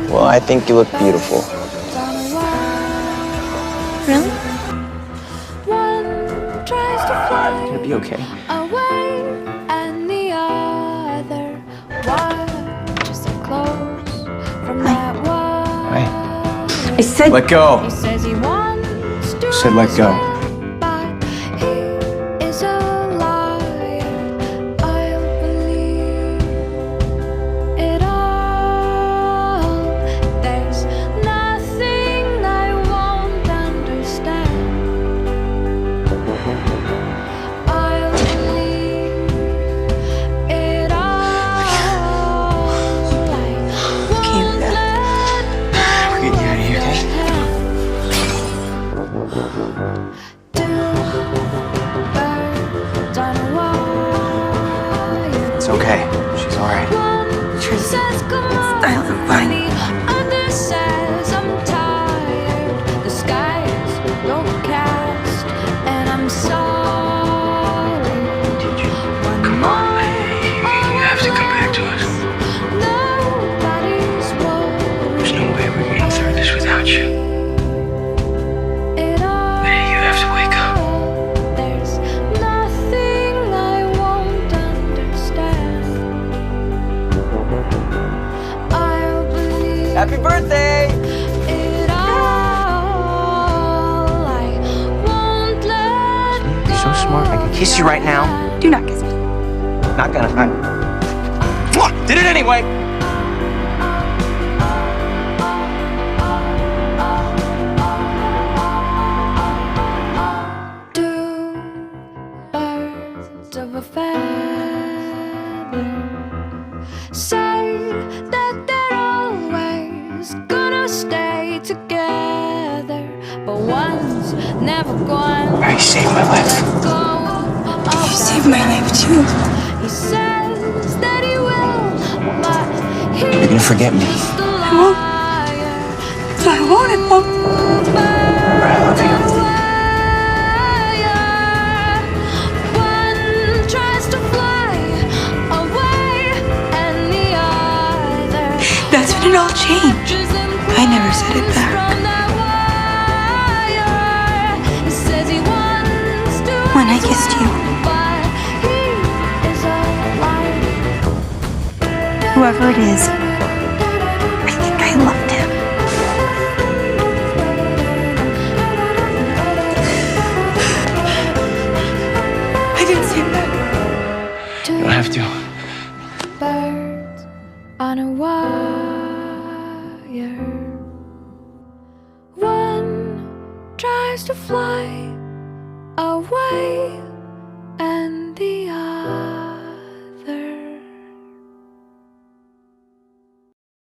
Well, I think you look beautiful. Really? It's gonna be okay. I said Let go. Said let go. It's okay. She's all right. Tracy, Stiles and Lydia. Come on. You have to come back to us. There's no way we're getting through this without you. You have to wake up. Happy birthday! You're so smart. I can kiss you right now. Do not kiss me. Not gonna. Mwah! Did it anyway. Two birds of a feather say that they're always gonna stay together, but one's never going. You saved my life. You saved my life too. He says that he will, but You're gonna forget me. I won't. I won't. I love you. One tries to fly away, and the other That's when it all changed. I never said it back. When I kissed you. Whoever it is, I think I loved him. I didn't say that. You don't have to. Birds on a wire. One tries to fly away.